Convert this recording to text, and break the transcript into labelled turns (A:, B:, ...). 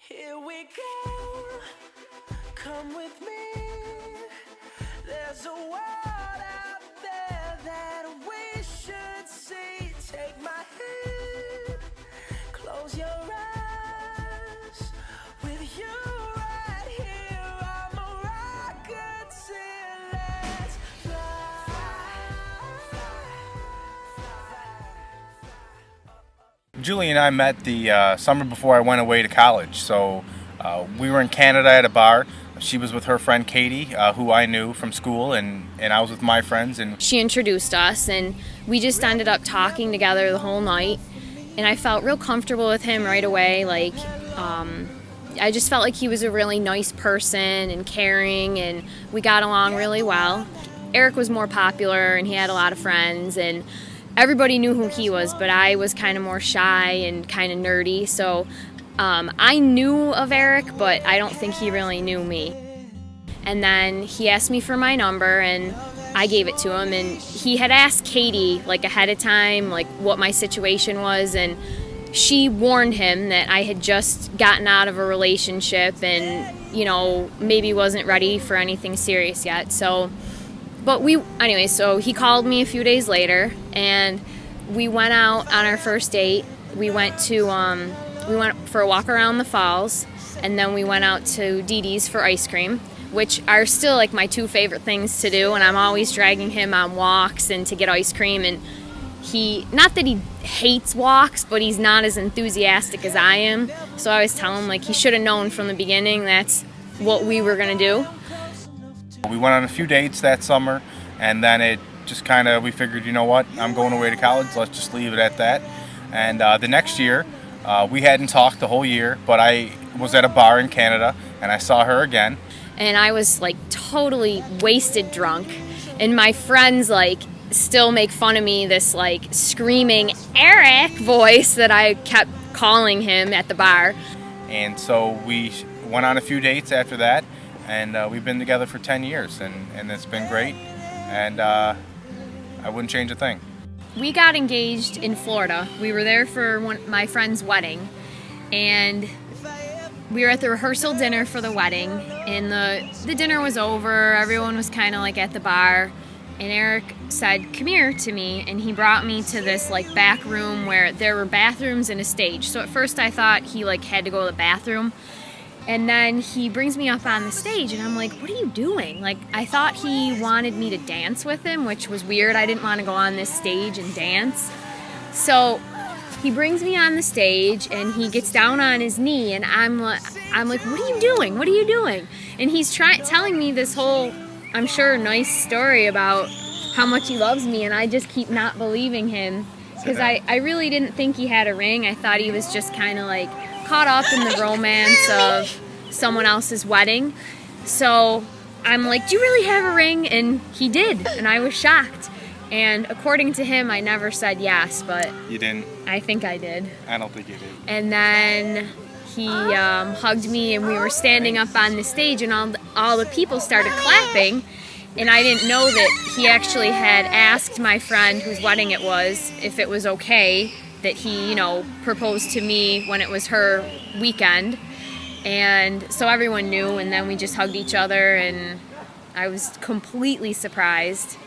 A: Here we go, come with me. There's a world out there that we should see. Take my hand, close your eyes. With you right here, I'm a rocket. Let's
B: Julie and I met the summer before I went away to college. So we were in Canada at a bar. She was with her friend Katie, who I knew from school, and I was with my friends. And
C: she introduced us, and we just ended up talking together the whole night. And I felt real comfortable with him right away. I just felt like he was a really nice person and caring, and we got along really well. Eric was more popular, and he had a lot of friends, and everybody knew who he was, but I was kind of more shy and kind of nerdy. So I knew of Eric, but I don't think he really knew me. And then he asked me for my number, and I gave it to him. And he had asked Katie ahead of time what my situation was, and she warned him that I had just gotten out of a relationship and maybe wasn't ready for anything serious yet. So he called me a few days later, and we went out on our first date. We went for a walk around the falls, and then we went out to Dee Dee's for ice cream, which are still my two favorite things to do. And I'm always dragging him on walks and to get ice cream. And not that he hates walks, but he's not as enthusiastic as I am. So I always tell him he should have known from the beginning that's what we were gonna do.
B: we went on a few dates that summer, and then it just we figured, you know what, I'm going away to college, let's just leave it at that. And the next year, we hadn't talked the whole year, but I was at a bar in Canada, and I saw her again.
C: And I was totally wasted drunk, and my friends still make fun of me, this screaming Eric voice that I kept calling him at the bar.
B: And so we went on a few dates after that, and we've been together for 10 years, and it's been great, and I wouldn't change a thing.
C: We got engaged in Florida. We were there for my friend's wedding, and we were at the rehearsal dinner for the wedding, and the dinner was over. Everyone was kind of at the bar, and Eric said, "Come here," to me, and he brought me to this back room where there were bathrooms and a stage. So at first I thought he had to go to the bathroom, and then he brings me up on the stage, and I'm like, "What are you doing?" I thought he wanted me to dance with him, which was weird. I didn't want to go on this stage and dance. So he brings me on the stage, and he gets down on his knee, and I'm like, "What are you doing? What are you doing?" And he's telling me this whole, I'm sure, nice story about how much he loves me, and I just keep not believing him, because I really didn't think he had a ring. I thought he was just kind of caught up in the romance of someone else's wedding. So I'm like, "Do you really have a ring?" And he did, and I was shocked. And according to him, I never said yes, but
B: You didn't?
C: I think I did.
B: I don't think you did.
C: And then he hugged me, and we were standing up on the stage, and all the people started clapping. And I didn't know that he actually had asked my friend whose wedding it was if it was okay that he, proposed to me when it was her weekend. And so everyone knew, and then we just hugged each other, and I was completely surprised.